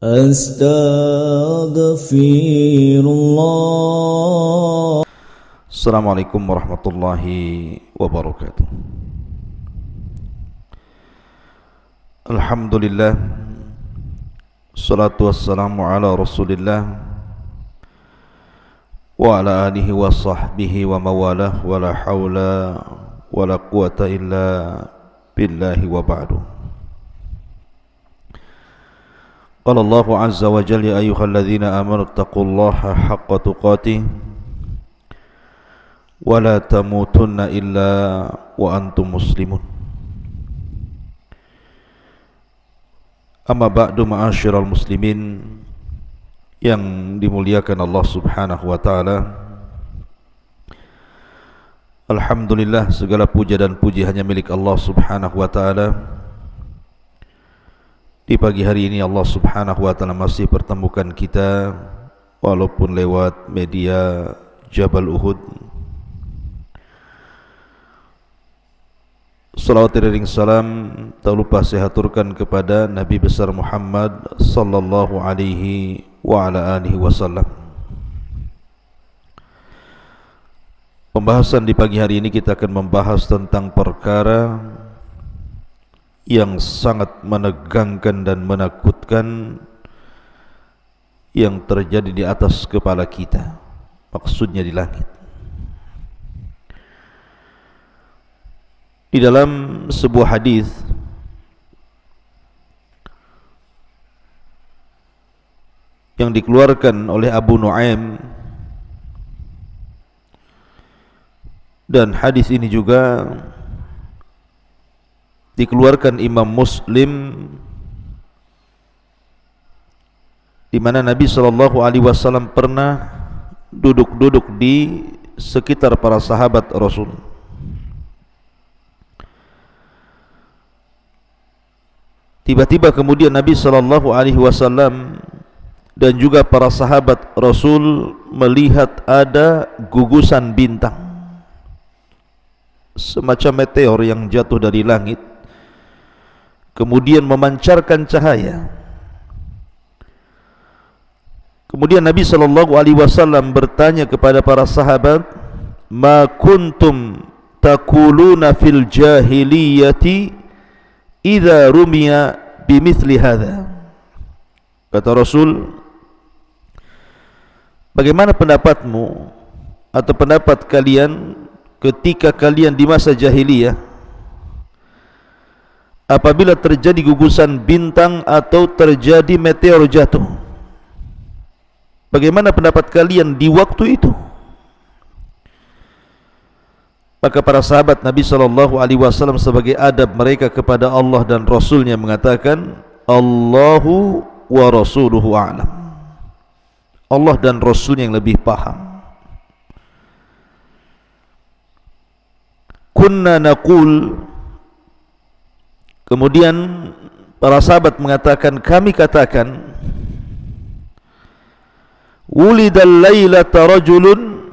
Astaghfirullah. Assalamualaikum warahmatullahi wabarakatuh. Alhamdulillah, salatu wassalamu ala rasulillah wa ala alihi wa sahbihi wa mawalah, wa la hawla wa la quwata illa billahi wa ba'du. Qala Allahu azza wa jalla, ya ayyuhalladzina amanu taqullaha haqqa tuqatih wa la tamutunna illa wa antum muslimun. Amma ba'du, ma'asyiral muslimin yang dimuliakan Allah Subhanahu wa taala. Alhamdulillah, segala puja dan puji hanya milik Allah Subhanahu wa taala. Di pagi hari ini Allah Subhanahu wa taala masih pertemukan kita walaupun lewat media Jabal Uhud. Salawat dan salam tak lupa saya haturkan kepada Nabi besar Muhammad sallallahu alaihi wa ala alihi wasallam. Pembahasan di pagi hari ini kita akan membahas tentang perkara yang sangat menegangkan dan menakutkan yang terjadi di atas kepala kita, maksudnya di langit. Di dalam sebuah hadis yang dikeluarkan oleh Abu Nuaim, dan hadis ini juga dikeluarkan Imam Muslim, di mana Nabi SAW pernah duduk-duduk di sekitar para sahabat Rasul. Tiba-tiba kemudian Nabi SAW dan juga para sahabat Rasul melihat ada gugusan bintang, semacam meteor yang jatuh dari langit, kemudian memancarkan cahaya. Kemudian Nabi SAW bertanya kepada para sahabat, "Ma kuntum taquluna fil jahiliyati idza rumiya bimithli hadza?" Kata Rasul, bagaimana pendapatmu atau pendapat kalian ketika kalian di masa jahiliyah apabila terjadi gugusan bintang atau terjadi meteor jatuh? Bagaimana pendapat kalian di waktu itu? Maka para sahabat Nabi SAW sebagai adab mereka kepada Allah dan Rasulnya mengatakan, Allahu wa rasuluhu a'lam. Allah dan Rasulnya yang lebih paham. Kunna naqul, kemudian para sahabat mengatakan, kami katakan, wulidal lailata rajulun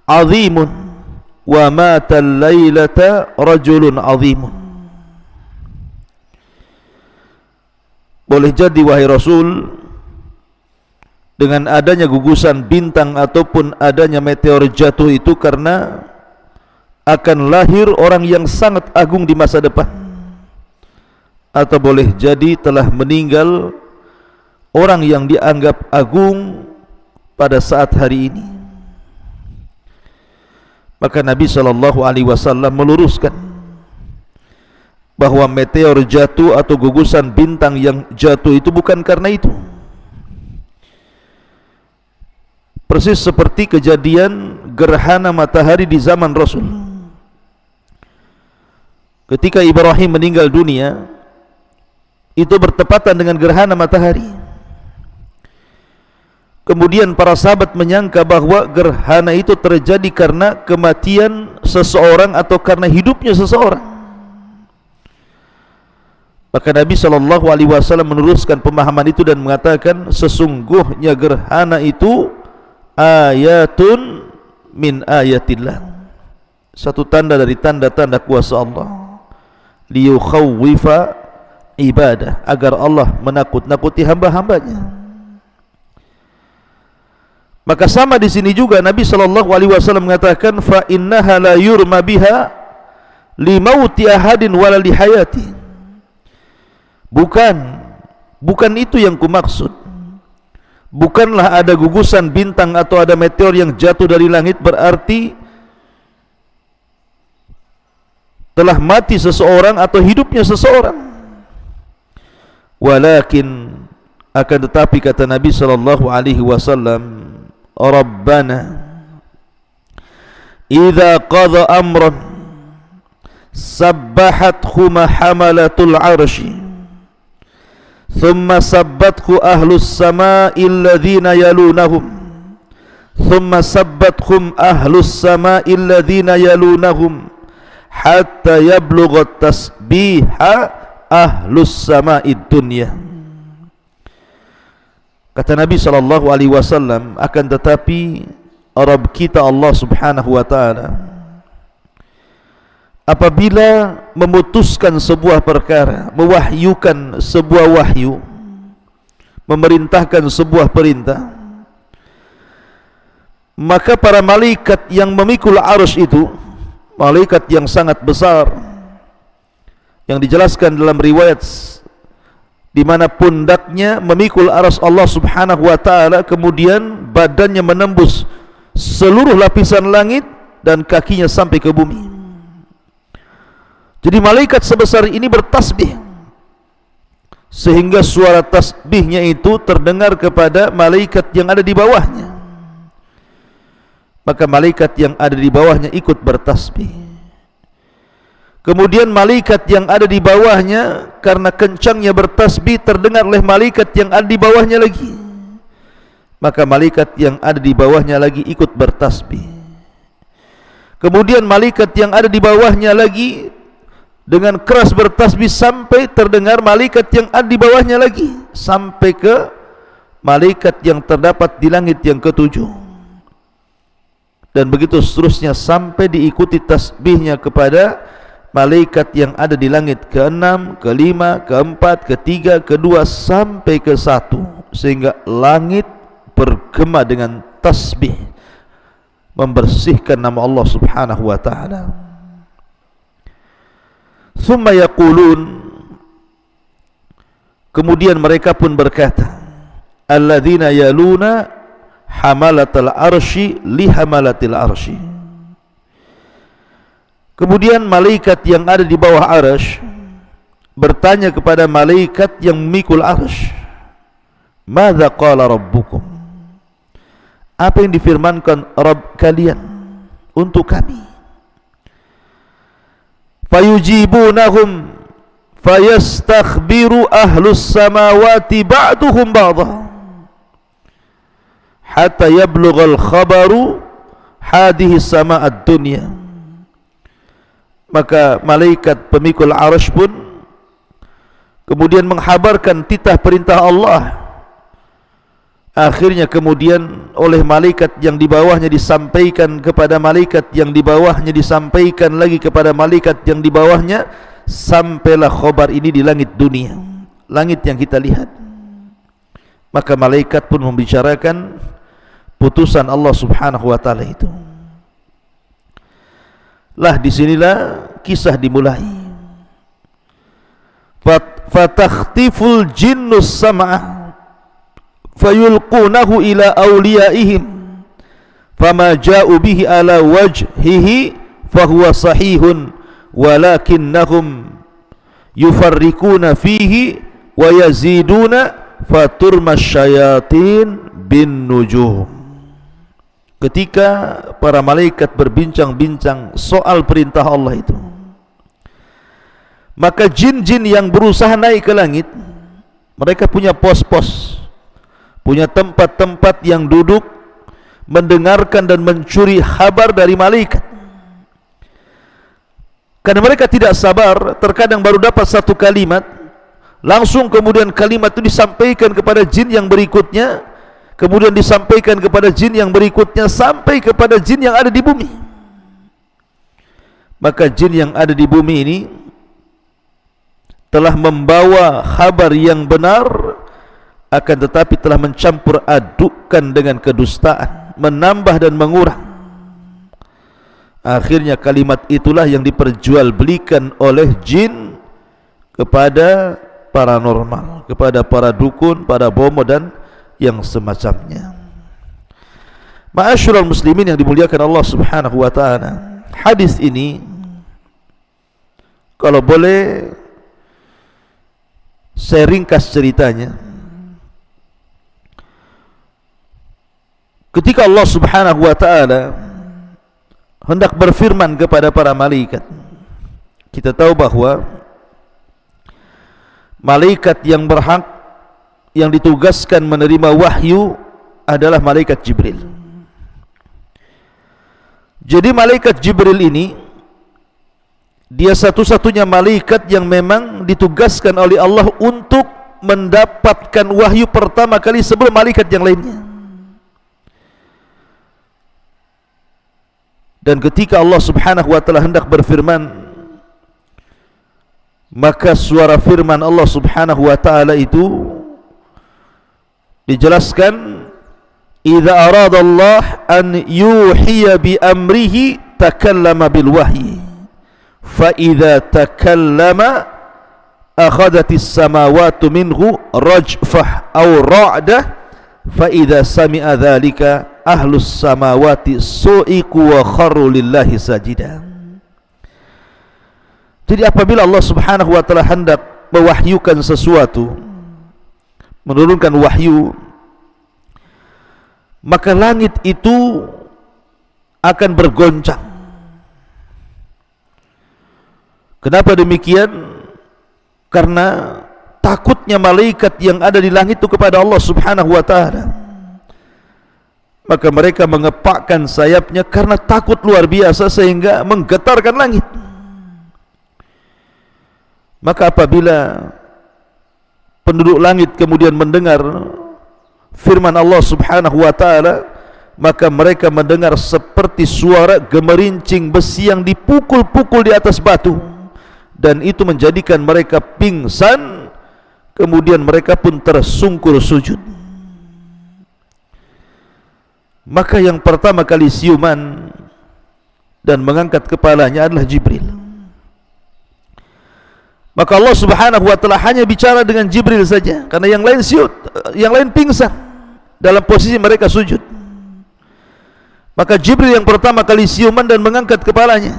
azimun wa matal lailata rajulun azimun. Boleh jadi wahai Rasul, dengan adanya gugusan bintang ataupun adanya meteor jatuh itu karena akan lahir orang yang sangat agung di masa depan, atau boleh jadi telah meninggal orang yang dianggap agung pada saat hari ini. Maka Nabi SAW meluruskan bahwa meteor jatuh atau gugusan bintang yang jatuh itu bukan karena itu. Persis seperti kejadian gerhana matahari di zaman Rasul. Ketika Ibrahim meninggal dunia, itu bertepatan dengan gerhana matahari. Kemudian para sahabat menyangka bahwa gerhana itu terjadi karena kematian seseorang atau karena hidupnya seseorang. Maka Nabi SAW meneruskan pemahaman itu dan mengatakan, sesungguhnya gerhana itu ayatun min ayatillah, satu tanda dari tanda-tanda kuasa Allah, liyukhawwifa ibadah, agar Allah menakut-nakuti hamba-hambanya. Maka sama di sini juga Nabi SAW mengatakan, fa innaha la yurma biha li mauti ahadin wala li hayati. Bukan itu yang kumaksud. Bukanlah ada gugusan bintang atau ada meteor yang jatuh dari langit berarti telah mati seseorang atau hidupnya seseorang. Walakin, akan tetapi kata Nabi SAW, Rabbana idza qadha amran sabbahathu hamalatul arshi thumma sabbathu ahlus samai alladhina yalunahum thumma sabbathum ahlus samai alladhina yalunahum hatta yablugha tasbiha ahlus samai dunya. Kata Nabi SAW, akan tetapi Rabb kita Allah Subhanahu wa ta'ala apabila memutuskan sebuah perkara, mewahyukan sebuah wahyu, memerintahkan sebuah perintah, maka para malaikat yang memikul arsh itu, malaikat yang sangat besar, yang dijelaskan dalam riwayat di mana pundaknya memikul arsy Allah Subhanahu wa taala, kemudian badannya menembus seluruh lapisan langit dan kakinya sampai ke bumi. Jadi malaikat sebesar ini bertasbih sehingga suara tasbihnya itu terdengar kepada malaikat yang ada di bawahnya. Maka malaikat yang ada di bawahnya ikut bertasbih. Kemudian malaikat yang ada di bawahnya, karena kencangnya bertasbih, terdengar oleh malaikat yang ada di bawahnya lagi. Maka malaikat yang ada di bawahnya lagi ikut bertasbih. Kemudian malaikat yang ada di bawahnya lagi dengan keras bertasbih sampai terdengar malaikat yang ada di bawahnya lagi, sampai ke malaikat yang terdapat di langit yang ketujuh. Dan begitu seterusnya sampai diikuti tasbihnya kepada malaikat yang ada di langit ke-6, ke-5, ke-4, ke-3, ke-2 sampai ke-1, sehingga langit bergema dengan tasbih membersihkan nama Allah Subhanahu wa taala. Tsumma yaqulun, kemudian mereka pun berkata, alladzina yaluna hamalatal arsy li hamalatil arsy. Kemudian malaikat yang ada di bawah arsy bertanya kepada malaikat yang memikul arsy, "Madza qala rabbukum?" Apa yang difirmankan Rabb kalian untuk kami? Fayujibunahum fayastakhbiru ahlus samawati ba'duhum ba'dha hatta yablughal khabaru hadhihi sama'ad dunya. Maka malaikat pemikul arsy pun kemudian menghabarkan titah perintah Allah. Akhirnya kemudian oleh malaikat yang di bawahnya disampaikan kepada malaikat yang di bawahnya, disampaikan lagi kepada malaikat yang di bawahnya, sampailah khabar ini di langit dunia, langit yang kita lihat. Maka malaikat pun membicarakan putusan Allah Subhanahu wa taala itu. Lah disinilah kisah dimulai. Fatakhtiful jinnus sam'a fayulqunahu ila awliyaihim fama ja'u bihi ala wajhihi fahuwa sahihun walakinnahum yufarrikuna fihi wa yaziduna faturma syayatin bin nujum. Ketika para malaikat berbincang-bincang soal perintah Allah itu, maka jin-jin yang berusaha naik ke langit, mereka punya pos-pos, punya tempat-tempat yang duduk mendengarkan dan mencuri kabar dari malaikat. Karena mereka tidak sabar, terkadang baru dapat satu kalimat, langsung kemudian kalimat itu disampaikan kepada jin yang berikutnya, kemudian disampaikan kepada jin yang berikutnya, sampai kepada jin yang ada di bumi. Maka jin yang ada di bumi ini telah membawa khabar yang benar, akan tetapi telah mencampur adukkan dengan kedustaan, menambah dan mengurang. Akhirnya kalimat itulah yang diperjualbelikan oleh jin kepada paranormal, kepada para dukun, para bomo dan yang semacamnya. Ma'asyiral muslimin yang dimuliakan Allah Subhanahu wa taala, hadis ini kalau boleh saya ringkas ceritanya. Ketika Allah Subhanahu wa taala hendak berfirman kepada para malaikat, kita tahu bahwa malaikat yang berhak, yang ditugaskan menerima wahyu adalah malaikat Jibril. Jadi malaikat Jibril ini, dia satu-satunya malaikat yang memang ditugaskan oleh Allah untuk mendapatkan wahyu pertama kali sebelum malaikat yang lainnya. Dan ketika Allah Subhanahu wa taala hendak berfirman, maka suara firman Allah Subhanahu wa taala itu dijelaskan, idza arada Allah an yuhiya bi amrihi takallama bil wahyi, fa idza takallama akhadhatis samawati minhu rajfah aw ra'dah, fa idza sami'a dzalika ahlus samawati su'iku wa kharru lillahi sajida. Jadi apabila Allah Subhanahu wa taala hendak mewahyukan sesuatu, menurunkan wahyu, maka langit itu akan bergoncang. Kenapa demikian? Karena takutnya malaikat yang ada di langit itu kepada Allah Subhanahu wa taala. Maka mereka mengepakkan sayapnya karena takut luar biasa sehingga menggetarkan langit. Maka apabila penduduk langit kemudian mendengar firman Allah Subhanahu wa taala, maka mereka mendengar seperti suara gemerincing besi yang dipukul-pukul di atas batu, dan itu menjadikan mereka pingsan. Kemudian mereka pun tersungkur sujud. Maka yang pertama kali siuman dan mengangkat kepalanya adalah Jibril. Maka Allah Subhanahu wa taala hanya bicara dengan Jibril saja, karena yang lain yang lain pingsan dalam posisi mereka sujud. Maka Jibril yang pertama kali siuman dan mengangkat kepalanya,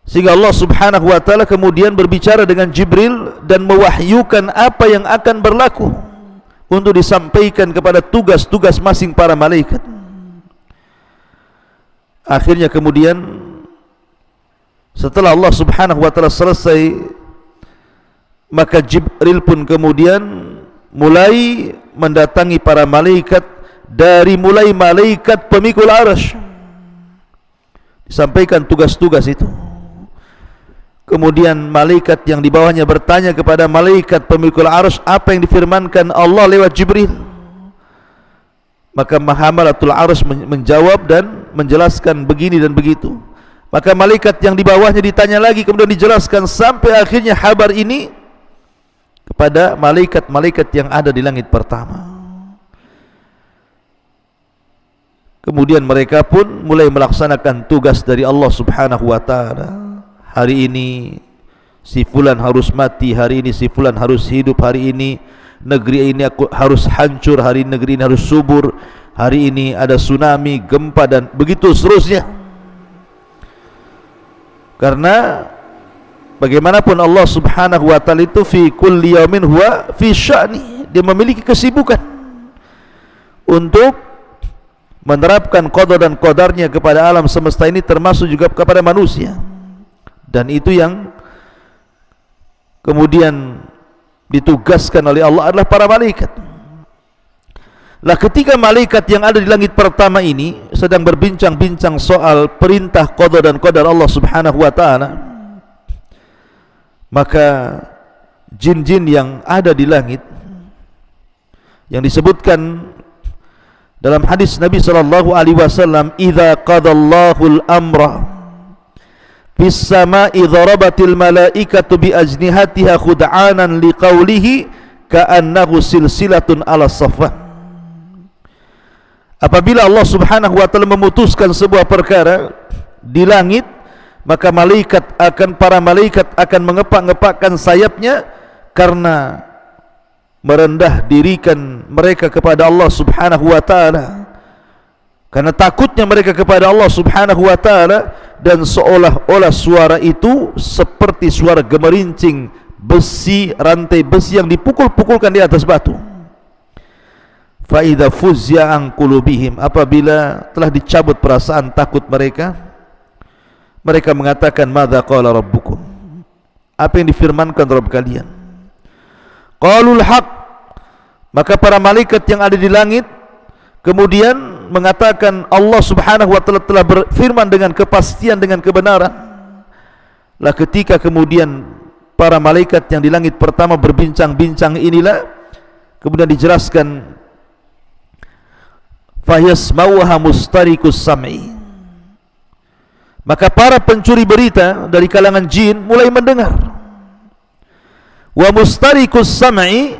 sehingga Allah Subhanahu wa taala kemudian berbicara dengan Jibril dan mewahyukan apa yang akan berlaku untuk disampaikan kepada tugas-tugas masing para malaikat. Akhirnya kemudian setelah Allah Subhanahu wa taala selesai, maka Jibril pun kemudian mulai mendatangi para malaikat, dari mulai malaikat pemikul arsy, disampaikan tugas-tugas itu. Kemudian malaikat yang di bawahnya bertanya kepada malaikat pemikul arsy apa yang difirmankan Allah lewat Jibril. Maka Hamalatul Arsy menjawab dan menjelaskan begini dan begitu. Maka malaikat yang di bawahnya ditanya lagi, kemudian dijelaskan sampai akhirnya kabar ini kepada malaikat-malaikat yang ada di langit pertama. Kemudian mereka pun mulai melaksanakan tugas dari Allah Subhanahu wa taala. Hari ini si fulan harus mati, hari ini si fulan harus hidup, hari ini negeri ini harus hancur, hari ini negeri ini harus subur, hari ini ada tsunami, gempa dan begitu seterusnya. Karena bagaimanapun Allah Subhanahu wa taala itu fi kulli yaumin huwa fi sya'ni, dia memiliki kesibukan untuk menerapkan qada dan qadarnya kepada alam semesta ini, termasuk juga kepada manusia. Dan itu yang kemudian ditugaskan oleh Allah adalah para malaikat. Lah ketika malaikat yang ada di langit pertama ini sedang berbincang-bincang soal perintah qada dan qadar Allah Subhanahu wa taala, maka jin-jin yang ada di langit yang disebutkan dalam hadis Nabi sallallahu alaihi wasallam, idza qadallahu al-amra fis sama'i dharabatil malaikatu bi ajnihatiha khud'anan liqaulihi ka'annahu silsilatun ala safwan. Apabila Allah Subhanahu wa taala memutuskan sebuah perkara di langit, maka para malaikat akan mengepak-ngepakkan sayapnya karena merendah dirikan mereka kepada Allah Subhanahu wa taala, karena takutnya mereka kepada Allah Subhanahu wa taala, dan seolah-olah suara itu seperti suara gemerincing besi, rantai besi yang dipukul-pukulkan di atas batu. Fa idza fuzza an qulubihim, apabila telah dicabut perasaan takut mereka, mereka mengatakan madza qala rabbukum, apa yang difirmankan Rabb kalian? Qalul haq, maka para malaikat yang ada di langit kemudian mengatakan Allah Subhanahu wa taala telah berfirman dengan kepastian, dengan kebenaran. Lah ketika kemudian para malaikat yang di langit pertama berbincang-bincang inilah, kemudian dijelaskan fayasmauha mustarikus sam'i, maka para pencuri berita dari kalangan jin mulai mendengar. Wa mustarikus sam'i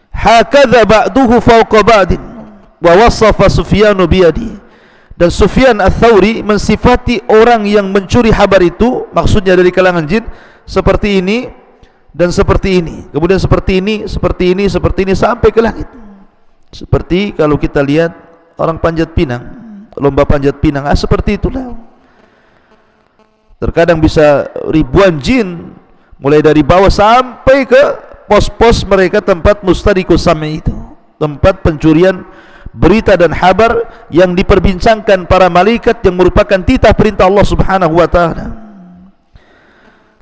hakadha ba'duhu fawqa ba'din wa wasafa Sufyanu biyadi, dan Sufyan Ats-Tsauri mensifati orang yang mencuri kabar itu, maksudnya dari kalangan jin, seperti ini dan seperti ini, kemudian seperti ini, seperti ini, seperti ini, sampai ke langit. Seperti kalau kita lihat orang panjat pinang, lomba panjat pinang, seperti itulah. Terkadang bisa ribuan jin mulai dari bawah sampai ke pos-pos mereka, tempat mustarikus sam'i itu, tempat pencurian berita dan kabar yang diperbincangkan para malaikat yang merupakan titah perintah Allah Subhanahu wa taala.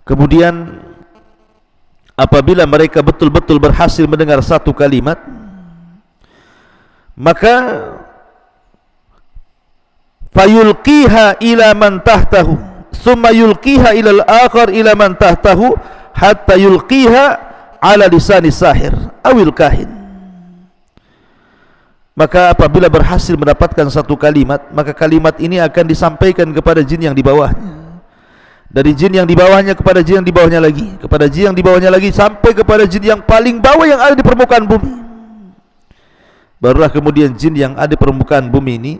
Kemudian apabila mereka betul-betul berhasil mendengar satu kalimat, maka fayulqiha ila man tahtahu thumma yulqiha ila al-akhar ila man tahtahu hatta yulqiha ala lisani sahir awil kahin. Maka apabila berhasil mendapatkan satu kalimat, maka kalimat ini akan disampaikan kepada jin yang di bawahnya, dari jin yang di bawahnya kepada jin yang di bawahnya lagi, kepada jin yang di bawahnya lagi, sampai kepada jin yang paling bawah yang ada di permukaan bumi. Barulah kemudian jin yang ada di permukaan bumi ini,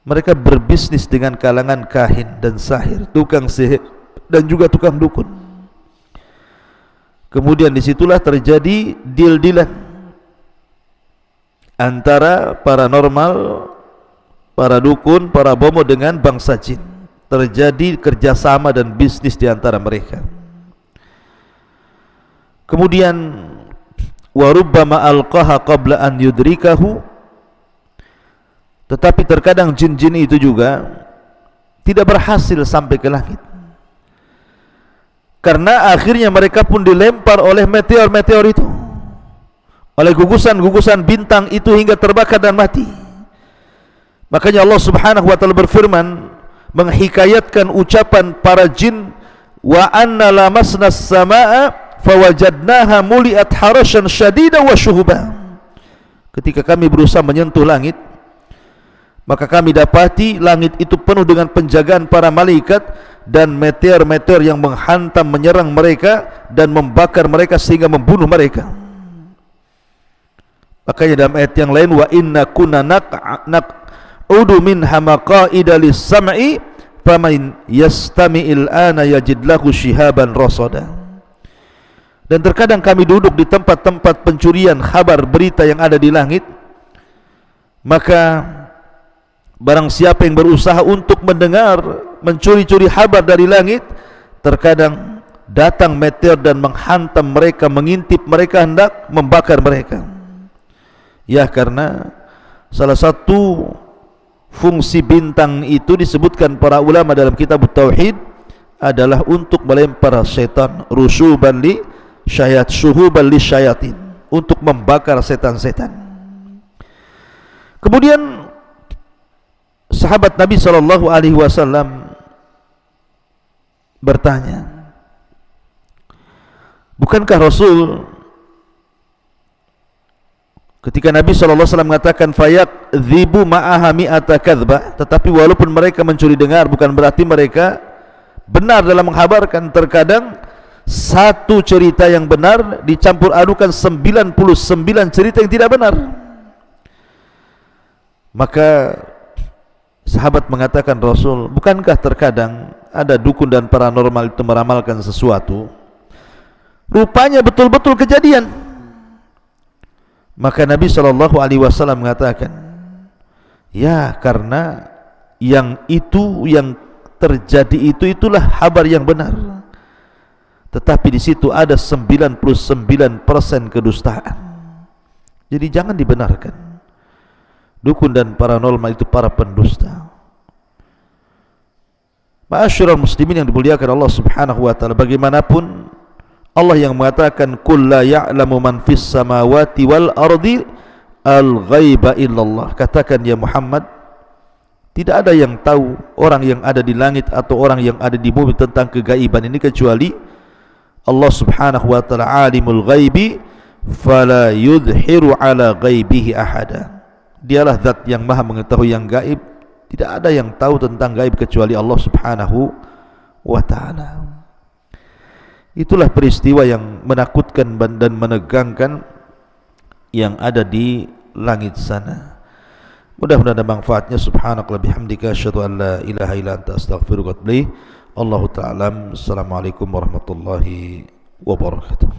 mereka berbisnis dengan kalangan kahin dan sahir, tukang sihir dan juga tukang dukun. Kemudian disitulah terjadi deal-dealan antara paranormal, para dukun, para bomo dengan bangsa jin. Terjadi kerjasama dan bisnis di antara mereka. Kemudian warubbama alqaha qabla an yudrikahu, tetapi terkadang jin-jin itu juga tidak berhasil sampai ke langit, karena akhirnya mereka pun dilempar oleh meteor-meteor itu, oleh gugusan-gugusan bintang itu, hingga terbakar dan mati. Makanya Allah Subhanahu wa taala berfirman menghikayatkan ucapan para jin, wa anna lamasna as-samaa'a fawajadnaha muliat harashan syadida wa syuhuba. Ketika kami berusaha menyentuh langit, maka kami dapati langit itu penuh dengan penjagaan para malaikat dan meteor-meteor yang menghantam, menyerang mereka dan membakar mereka sehingga membunuh mereka. Makanya dalam ayat yang lain, wa inna kunna naq'udu minha maqa'ida lis-sam'i faman yastami'il ana yajid lahu shihaban rasada. Dan terkadang kami duduk di tempat-tempat pencurian kabar berita yang ada di langit, maka barang siapa yang berusaha untuk mendengar, mencuri-curi kabar dari langit, terkadang datang meteor dan menghantam mereka, mengintip mereka, hendak membakar mereka. Ya, karena salah satu fungsi bintang itu disebutkan para ulama dalam kitab Tauhid adalah untuk melempar setan, rusuban li syayat, syuhuban li syayatin, untuk membakar setan-setan. Kemudian sahabat Nabi SAW bertanya, bukankah Rasul ketika Nabi SAW mengatakan fayakdzibu ma'aha mi'ata kadzbah, tetapi walaupun mereka mencuri dengar bukan berarti mereka benar dalam menghabarkan. Terkadang satu cerita yang benar dicampur adukan 99 cerita yang tidak benar. Maka sahabat mengatakan, Rasul, bukankah terkadang ada dukun dan paranormal itu meramalkan sesuatu, rupanya betul-betul kejadian? Maka Nabi SAW mengatakan, ya, karena yang terjadi itulah kabar yang benar. Tetapi di situ ada 99% kedustaan. Jadi jangan dibenarkan. Dukun dan paranormal itu para pendusta. Ma'asyiral muslimin yang dimuliakan Allah Subhanahu wa taala, bagaimanapun Allah yang mengatakan qul la ya'lamu man fis samawati wal ardi al-ghaiba illallah. Katakan ya Muhammad, tidak ada yang tahu, orang yang ada di langit atau orang yang ada di bumi, tentang kegaiban ini kecuali Allah Subhanahu wa taala. Alimul ghaibi fala yudhiru ala ghaibihi ahada. Dialah zat yang maha mengetahui yang gaib, tidak ada yang tahu tentang gaib kecuali Allah Subhanahu wa taala. Itulah peristiwa yang menakutkan dan menegangkan yang ada di langit sana. Mudah-mudahan ada manfaatnya. Subhanakallahumma bihamdika asyhadu an la ilaha illa anta astaghfiruka wa atubu ilaik. Allahu ta'ala. Assalamualaikum warahmatullahi wabarakatuh.